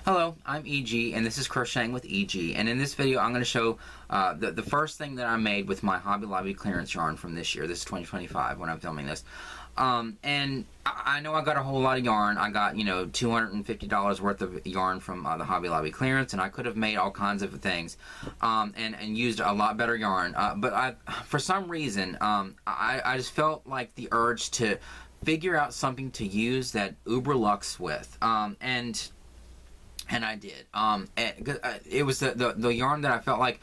Hello, I'm EG, and this is Crocheting with EG, and in this video I'm going to show the first thing that I made with my Hobby Lobby clearance yarn from this year. This is 2025 when I'm filming this. And I know I got a whole lot of yarn. I got, you know, $250 worth of yarn from the Hobby Lobby clearance, and I could have made all kinds of things and used a lot better yarn. But for some reason, I just felt like the urge to figure out something to use that Uber Luxe with. And I did. It was the yarn that I felt like,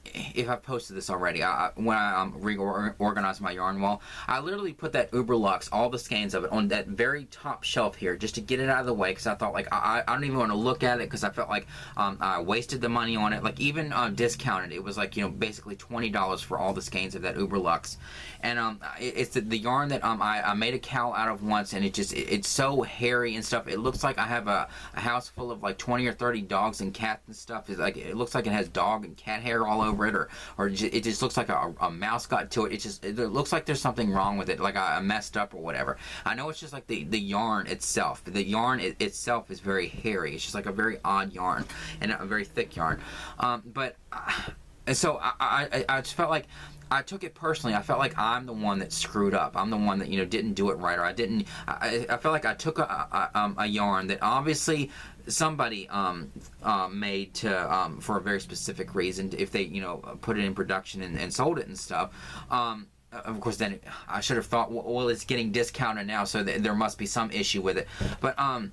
if I've posted this already, when I reorganized my yarn wall, I literally put that Uber Luxe, all the skeins of it, on that very top shelf here, just to get it out of the way, because I thought, like, I don't even want to look at it, because I felt like I wasted the money on it. Like, even discounted, it was like, you know, basically $20 for all the skeins of that Uber Luxe. And it's the yarn that I made a cowl out of once, and it's so hairy and stuff. It looks like I have a house full of like 20 or 30 dogs and cats and stuff. It looks like it has dog and cat hair all over it, or it just looks like a mouse got to it. It looks like there's something wrong with it, like I messed up or whatever. I know it's just like the yarn itself. The yarn itself is very hairy. It's just like a very odd yarn and a very thick yarn. And so I just felt like I took it personally. I felt like I'm the one that screwed up. I'm the one that, you know, didn't do it right, or I felt like I took a yarn that obviously somebody made to for a very specific reason, if they, you know, put it in production and sold it and stuff. Of course, then I should have thought, well, it's getting discounted now, so there must be some issue with it. But I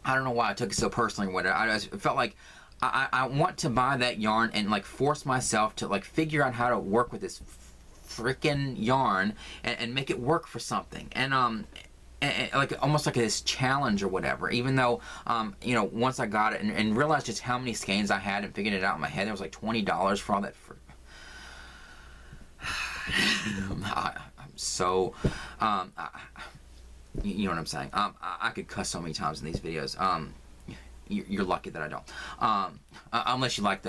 don't know why I took it so personally or whatever. I just felt like I want to buy that yarn and like force myself to like figure out how to work with this freaking yarn and make it work for something. And like almost like this challenge or whatever, even though you know, once I got it and realized just how many skeins I had and figured it out in my head, it was like $20 for all that. I'm so you know what I'm saying. I could cuss so many times in these videos. You're lucky that I don't. Unless you like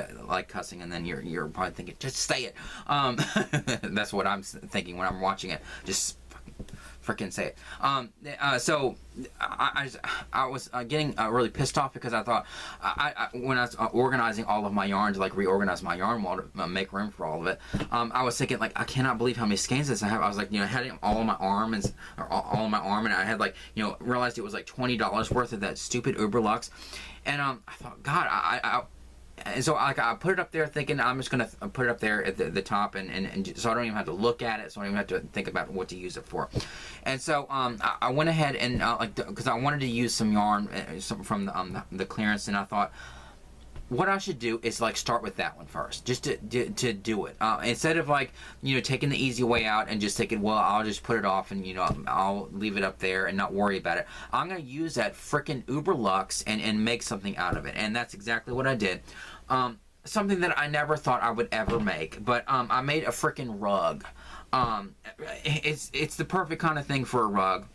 cussing, and then you're probably thinking, just say it. That's what I'm thinking when I'm watching it. Just freaking say it. So I was getting really pissed off, because I thought when I was organizing all of my yarn to like reorganize my yarn wall to make room for all of it, I was thinking, like, I cannot believe how many skeins I have. I was like, you know, I had it all on my arm, and all on my arm, and I had, like, you know, realized it was like $20 worth of that stupid Uber Luxe. And I thought, God, and so I put it up there thinking I'm just going to put it up there at the top, and so I don't even have to look at it, so I don't even have to think about what to use it for. And so I went ahead and, because I wanted to use some yarn from the clearance, and I thought, what I should do is like start with that one first, just to do it, instead of, like, you know, taking the easy way out and just thinking, well, I'll just put it off and, you know, I'll leave it up there and not worry about it. I'm gonna use that frickin' Uber Luxe and make something out of it, and that's exactly what I did. Something that I never thought I would ever make, but I made a frickin' rug. It's the perfect kind of thing for a rug.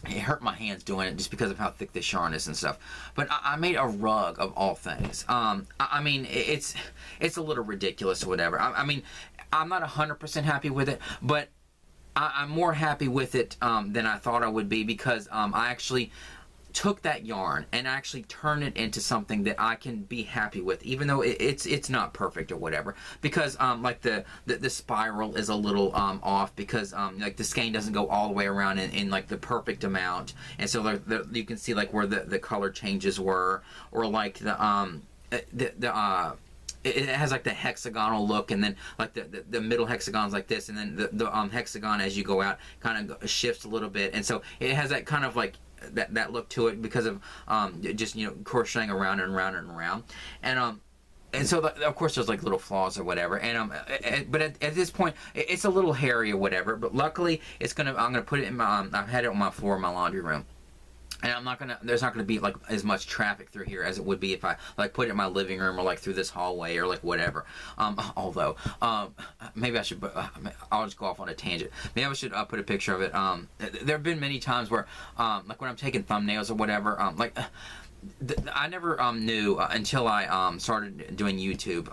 It hurt my hands doing it just because of how thick this yarn is and stuff. But I made a rug of all things. I mean, it's a little ridiculous or whatever. I mean, I'm not 100% happy with it, but I'm more happy with it than I thought I would be, because I actually took that yarn and actually turned it into something that I can be happy with, even though it's not perfect or whatever, because like the spiral is a little off, because like the skein doesn't go all the way around in like the perfect amount, and so you can see like where the color changes were, or like it has like the hexagonal look, and then like the middle hexagon's like this, and then the hexagon as you go out kind of shifts a little bit, and so it has that kind of like that look to it, because of just, you know, crocheting around and around and around, and so of course there's like little flaws or whatever, and but at this point it's a little hairy or whatever, but luckily I'm gonna put it in my I've had it on my floor in my laundry room. And there's not gonna be like as much traffic through here as it would be if I like put it in my living room, or like through this hallway, or like whatever. Although maybe I should, I'll just go off on a tangent. Maybe I should put a picture of it. There have been many times where like when I'm taking thumbnails or whatever, like I never knew until I started doing YouTube,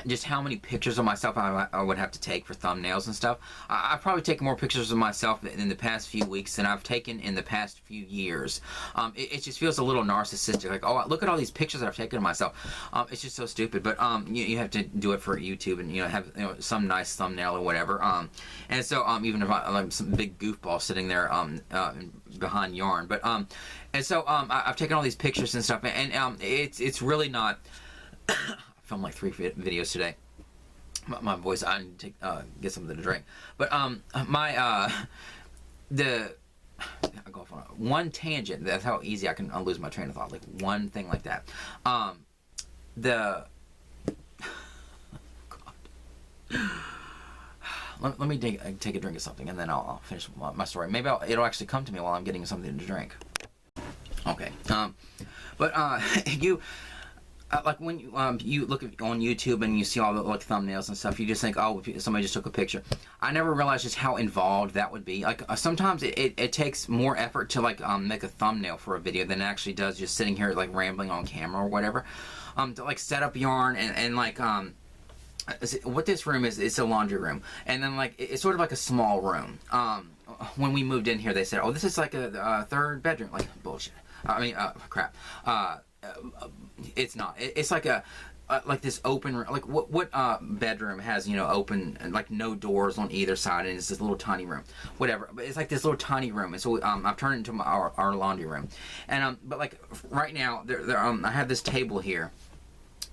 just how many pictures of myself I would have to take for thumbnails and stuff. I've probably taken more pictures of myself in the past few weeks than I've taken in the past few years. It just feels a little narcissistic, like, oh, look at all these pictures that I've taken of myself. It's just so stupid, but you have to do it for YouTube and have some nice thumbnail or whatever. And so even if I like some big goofball sitting there behind yarn, but and so I've taken all these pictures and stuff, and it's really not. Filmed like 3 videos today. My voice, I need to get something to drink. But I go off on one tangent. That's how easy I can lose my train of thought. Like one thing like that. God. Let me take a drink of something, and then I'll finish my story. Maybe it'll actually come to me while I'm getting something to drink. Okay. But you. Like when you look on YouTube and you see all the like thumbnails and stuff, you just think, oh, somebody just took a picture. I never realized just how involved that would be. Like sometimes it takes more effort to like make a thumbnail for a video than it actually does just sitting here like rambling on camera or whatever. To like set up yarn and like what this room is, it's a laundry room, and then like it's sort of like a small room. When we moved in here, they said, oh, this is like a third bedroom. Like bullshit. I mean, crap. It's not. It's like like this open, like what bedroom has open, like no doors on either side, and it's this little tiny room, whatever. But it's like this little tiny room, and so I've turned it into our laundry room, and but like right now I have this table here,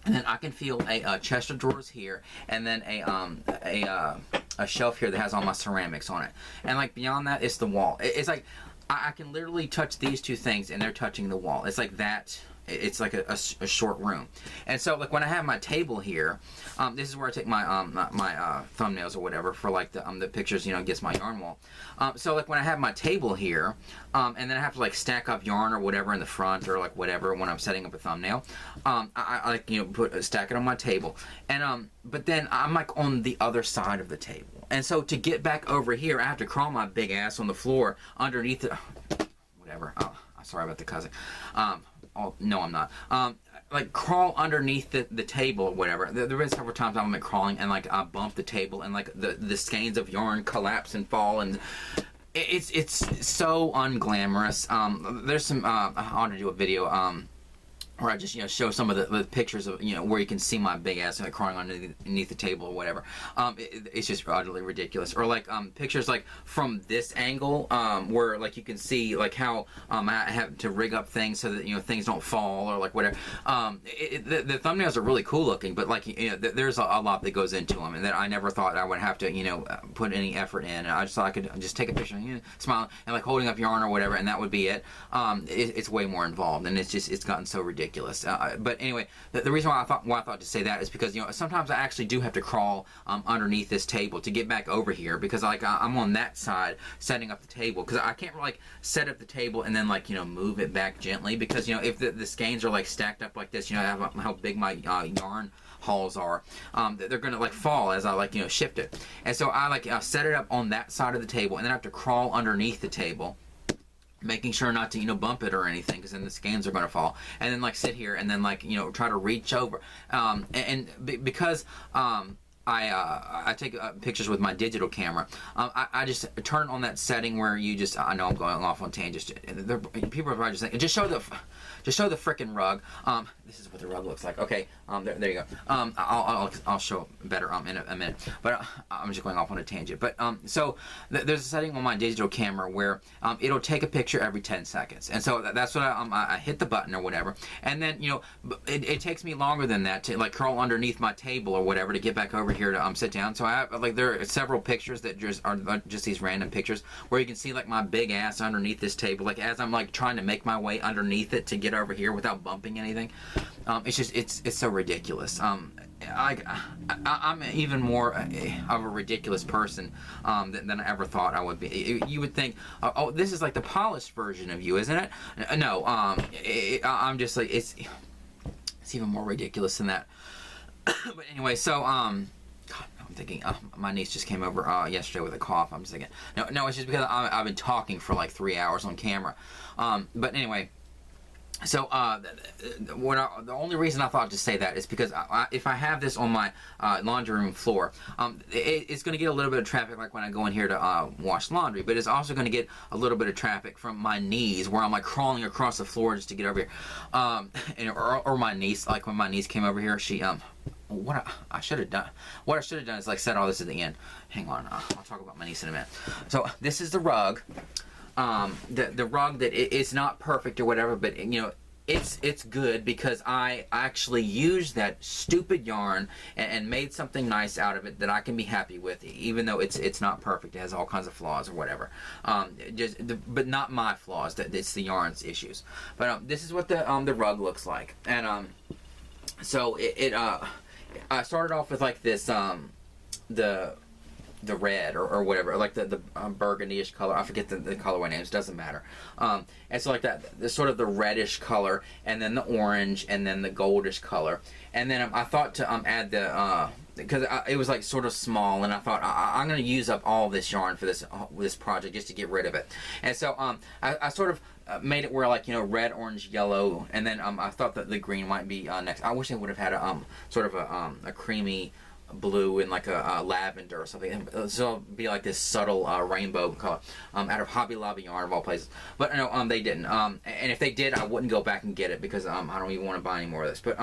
and then I can feel a chest of drawers here, and then a shelf here that has all my ceramics on it, and like beyond that, it's the wall. It's like I can literally touch these two things, and they're touching the wall. It's like that. It's like a short room, and so like when I have my table here, this is where I take my my thumbnails or whatever for like the pictures, against my yarn wall. So like when I have my table here, and then I have to like stack up yarn or whatever in the front or like whatever when I'm setting up a thumbnail, I like stack it on my table, and but then I'm like on the other side of the table, and so to get back over here, I have to crawl my big ass on the floor underneath the whatever. Oh, sorry about the cussing. Oh, no, I'm not. Like crawl underneath the table or whatever. There have been several times I'm like crawling and like I bump the table and like the skeins of yarn collapse and fall, and it's so unglamorous. There's some I want to do a video where I just show some of the pictures of where you can see my big ass like crawling underneath the table or whatever. It's just utterly ridiculous. Or like pictures like from this angle where like you can see like how I have to rig up things so that things don't fall or like whatever. The thumbnails are really cool looking, but like there's a lot that goes into them, and that I never thought I would have to put any effort in. And I just thought I could just take a picture, smile, and like holding up yarn or whatever, and that would be it. It's way more involved, and it's gotten so ridiculous. But anyway, the reason why I thought to say that is because sometimes I actually do have to crawl underneath this table to get back over here, because like I'm on that side setting up the table, because I can't like set up the table and then like move it back gently, because if the skeins are like stacked up like this, how big my yarn hauls are, they're gonna like fall as I like shift it, and so I like set it up on that side of the table, and then I have to crawl underneath the table, making sure not to bump it or anything, because then the skeins are going to fall, and then like sit here and then like try to reach over, because I take pictures with my digital camera. I just turn on that setting where you just, I know I'm going off on tangents. People are probably just thinking, just show the frickin' rug. This is what the rug looks like. Okay, there you go. I'll show better in a minute. But I'm just going off on a tangent. But so there's a setting on my digital camera where it'll take a picture every 10 seconds, and so that's what I hit the button or whatever, and then it takes me longer than that to like crawl underneath my table or whatever to get back over here to sit down. So I have like, there are several pictures that just are just these random pictures where you can see like my big ass underneath this table, like as I'm like trying to make my way underneath it to get over here without bumping anything. It's just it's so ridiculous. I'm even more of a ridiculous person than I ever thought I would be. You would think, oh, this is like the polished version of you, isn't it? No, I'm just like, it's even more ridiculous than that. But anyway, so God, I'm thinking, my niece just came over yesterday with a cough. I'm just thinking, no, it's just because I've been talking for like 3 hours on camera. But anyway, So the only reason I thought to say that is because if I have this on my laundry room floor, it's going to get a little bit of traffic like when I go in here to wash laundry, but it's also going to get a little bit of traffic from my knees where I'm like crawling across the floor just to get over here. Or my niece, like when my niece came over here, she what I should have done is like set all this at the end. Hang on, I'll talk about my niece in a minute. So this is the rug. The rug that it's not perfect or whatever, but you know, it's good because I actually used that stupid yarn and made something nice out of it that I can be happy with, even though it's not perfect. It has all kinds of flaws or whatever. But not my flaws. It's the yarn's issues. But this is what the rug looks like, and so I started off with like this the red or whatever, like the burgundy-ish color. I forget the colorway names, doesn't matter. And so like that, the sort of the reddish color, and then the orange, and then the goldish color. And then I thought to add the, because it was like sort of small, and I thought I'm going to use up all this yarn for this project just to get rid of it. And so I sort of made it where like, you know, red, orange, yellow, and then I thought that the green might be next. I wish they would have had a sort of a creamy blue and like a lavender or something, so it'll be like this subtle rainbow color out of Hobby Lobby yarn of all places. But no, they didn't, and if they did, I wouldn't go back and get it because I don't even want to buy any more of this. But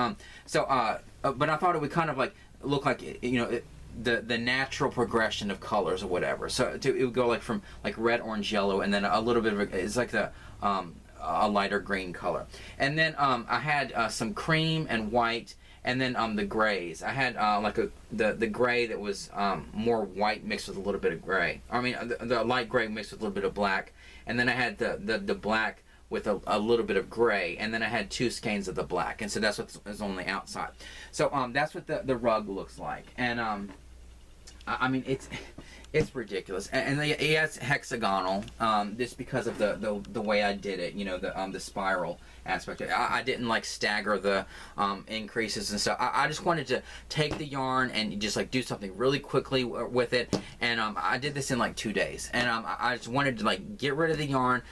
but I thought it would kind of like look like, you know, the natural progression of colors or whatever. So it would go like from like red, orange, yellow, and then a little bit of it's like the a lighter green color. And then I had some cream and white, and then the grays. I had like the gray that was more white mixed with a little bit of gray. I mean the light gray mixed with a little bit of black. And then I had the black with a little bit of gray. And then I had 2 skeins of the black. And so that's what's on the outside. So that's what the rug looks like. And I mean it's ridiculous, and it's hexagonal, just because of the way I did it. You know, the spiral aspect. I didn't like stagger the increases and stuff. I just wanted to take the yarn and just like do something really quickly with it, and I did this in like 2 days. And I just wanted to like get rid of the yarn,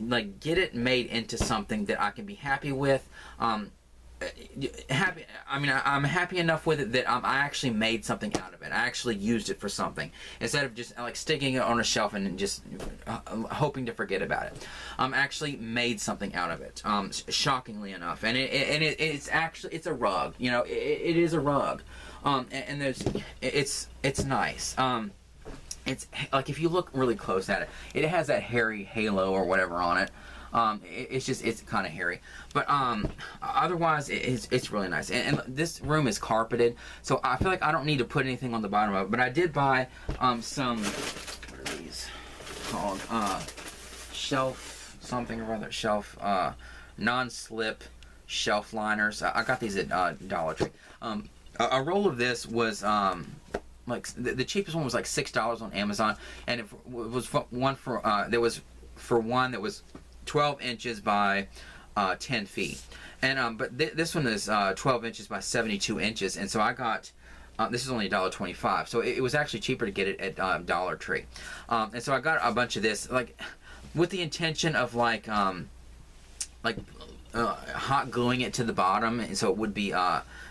like get it made into something that I can be happy with. Happy. I mean, I'm happy enough with it that I actually made something out of it. I actually used it for something instead of just like sticking it on a shelf and just hoping to forget about it. Actually made something out of it. Shockingly enough, and it's actually it's a rug. You know, it is a rug, and it's nice. It's like if you look really close at it, it has that hairy halo or whatever on it. It's kind of hairy, but otherwise it's really nice. And this room is carpeted, so I feel like I don't need to put anything on the bottom of it. But I did buy some, what are these called, shelf something or other, shelf non-slip shelf liners. I got these at Dollar Tree. A roll of this was like the cheapest one was like $6 on Amazon, and it was one for there was for one that was 12 inches by 10 feet. And but this one is 12 inches by 72 inches, and so I got this is only $1.25, so it was actually cheaper to get it at Dollar Tree. And so I got a bunch of this, like with the intention of like hot gluing it to the bottom, and so it would be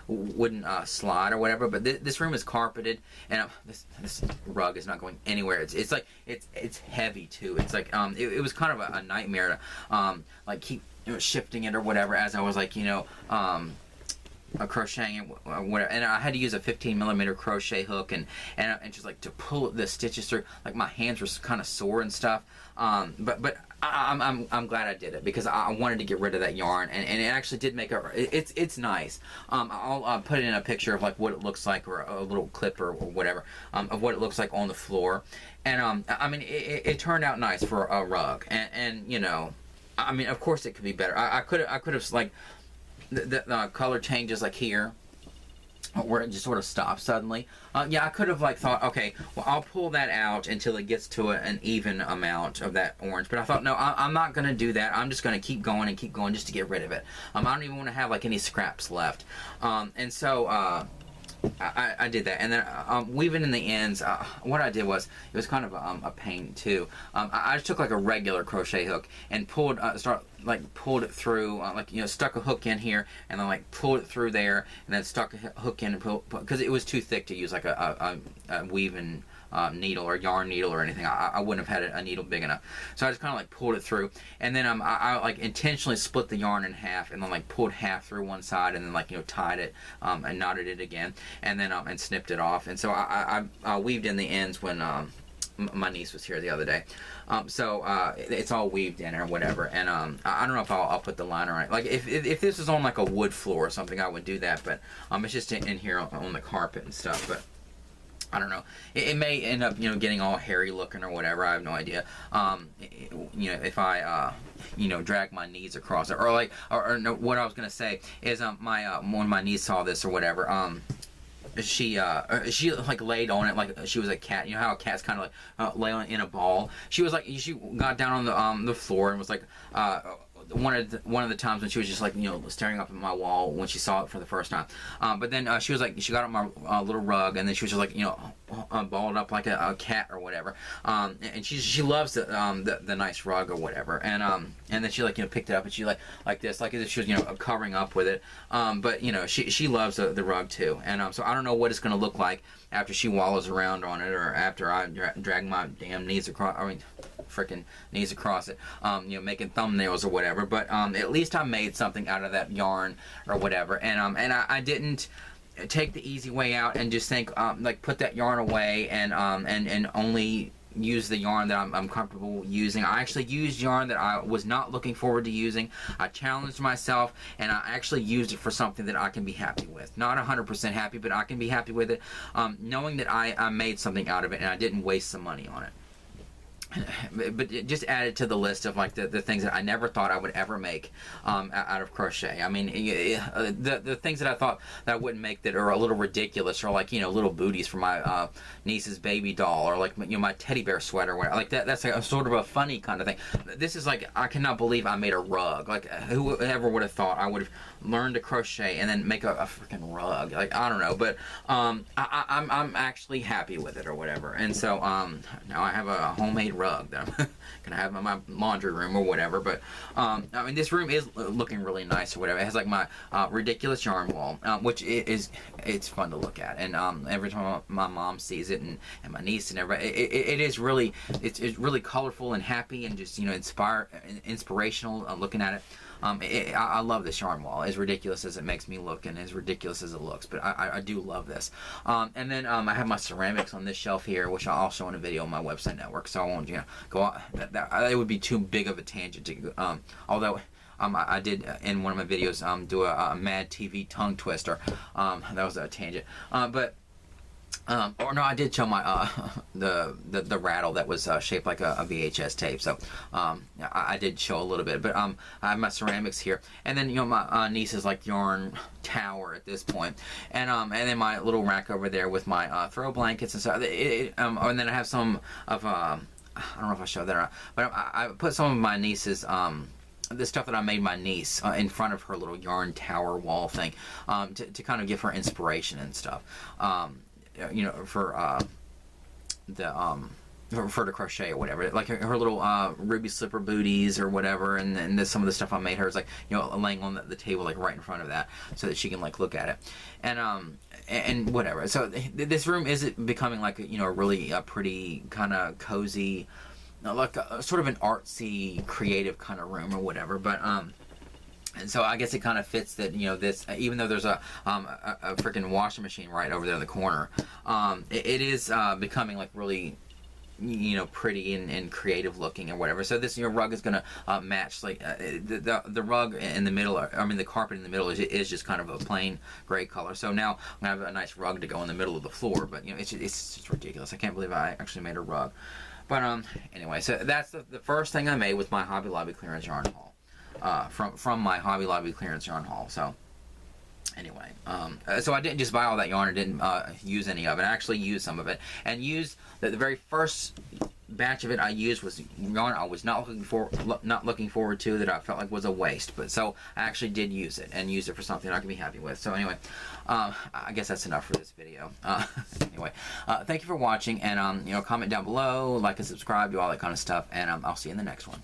wouldn't slide or whatever. But this room is carpeted, and this rug is not going anywhere. It's like it's heavy too. It's like it was kind of a nightmare to like keep shifting it or whatever as I was like, you know, crocheting it, whatever. And I had to use a 15mm crochet hook and just like to pull the stitches through. Like my hands were kind of sore and stuff. But I'm glad I did it because I wanted to get rid of that yarn, and it actually did make it's nice. I'll put in a picture of like what it looks like, or a little clip or whatever of what it looks like on the floor. And I mean it turned out nice for a rug, and you know, I mean of course it could be better. I could have like the color changes like here, where it just sort of stops suddenly. Yeah, I could have like thought, okay, well I'll pull that out until it gets to an even amount of that orange. But I thought, no, I'm not going to do that. I'm just going to keep going and keep going just to get rid of it. I don't even want to have like any scraps left. And so I did that, and then weaving in the ends. What I did was, it was kind of a pain too. I just took like a regular crochet hook and pulled pulled it through, like, you know, stuck a hook in here and then like pulled it through there and then stuck a hook in and pulled, because it was too thick to use like a weaving needle or yarn needle or anything. I wouldn't have had a needle big enough, so I just kind of like pulled it through, and then I like intentionally split the yarn in half and then like pulled half through one side and then, like, you know, tied it and knotted it again, and then and snipped it off. And so I weaved in the ends when my niece was here the other day, so it's all weaved in or whatever. And I don't know if I'll put the liner on it. Like, if this was on like a wood floor or something, I would do that, but it's just in here on the carpet and stuff. But I don't know. It may end up, you know, getting all hairy looking or whatever. I have no idea. You know, if I, you know, drag my knees across it, or like, or no, what I was gonna say is, when my niece saw this or whatever, she like laid on it like she was a cat. You know how a cat's kind of like lay on in a ball. She was like, she got down on the floor and was like, one of the times when she was just like, you know, staring up at my wall when she saw it for the first time. But then she was like, she got on my little rug, and then she was just like, you know, balled up like a cat or whatever. And she loves the nice rug or whatever. And then she, like, you know, picked it up and she like this, like as if she was, you know, covering up with it. But you know, she loves the rug too. And so I don't know what it's gonna look like after she wallows around on it, or after I drag my damn knees across. I mean, freaking knees across it, you know, making thumbnails or whatever. But at least I made something out of that yarn or whatever. And I didn't take the easy way out and just think, like, put that yarn away and only use the yarn that I'm comfortable using. I actually used yarn that I was not looking forward to using. I challenged myself, and I actually used it for something that I can be happy with. Not 100% happy, but I can be happy with it, knowing that I made something out of it and I didn't waste some money on it. But it just added to the list of like the things that I never thought I would ever make out of crochet. I mean, the things that I thought that I wouldn't make, that are a little ridiculous, or like, you know, little booties for my niece's baby doll, or like, you know, my teddy bear sweater, or whatever. Like that's like a sort of a funny kind of thing. This is like, I cannot believe I made a rug. Like, whoever would have thought I would have learned to crochet and then make a freaking rug? Like, I don't know, but I'm actually happy with it or whatever. And so now I have a homemade rug that I'm gonna have in my laundry room or whatever. But I mean, this room is looking really nice or whatever. It has like my ridiculous yarn wall, which it's fun to look at. And every time my mom sees it, and my niece and everybody, it is really, it's really colorful and happy, and just, you know, inspirational looking at it. I love this yarn wall, as ridiculous as it makes me look and as ridiculous as it looks, but I do love this. And then I have my ceramics on this shelf here, which I'll show in a video on my website network, so I won't, you know, go on. That would be too big of a tangent to although I did in one of my videos do a Mad TV tongue twister. That was a tangent, but or no, I did show my the rattle that was shaped like a VHS tape. So I did show a little bit, but I have my ceramics here, and then, you know, my niece's like yarn tower at this point, and then my little rack over there with my throw blankets and stuff. And then I have some of I don't know if I showed that or not, but I put some of my niece's the stuff that I made my niece in front of her little yarn tower wall thing, to kind of give her inspiration and stuff. You know, for the crochet or whatever, like her little ruby slipper booties or whatever, and some of the stuff I made her is like, you know, laying on the table, like right in front of that, so that she can like look at it, and whatever. So this room is becoming like, you know, a really pretty kind of cozy, like sort of an artsy, creative kind of room or whatever. But and so I guess it kind of fits that, you know, this, even though there's a freaking washing machine right over there in the corner, it is becoming like really, you know, pretty and creative looking or whatever. So this, your rug is gonna match like the rug in the middle. I mean, the carpet in the middle is just kind of a plain gray color. So now I'm gonna have a nice rug to go in the middle of the floor. But, you know, it's just ridiculous. I can't believe I actually made a rug. But anyway, so that's the first thing I made with my Hobby Lobby clearance yarn haul. From my Hobby Lobby clearance yarn haul. So anyway, so I didn't just buy all that yarn and didn't use any of it. I actually used some of it, and used the very first batch of it I used was yarn I was not looking forward to, that I felt like was a waste. But so I actually did use it, and use it for something I can be happy with. So anyway, I guess that's enough for this video. Anyway, thank you for watching, and you know, comment down below, like and subscribe, do all that kind of stuff, and I'll see you in the next one.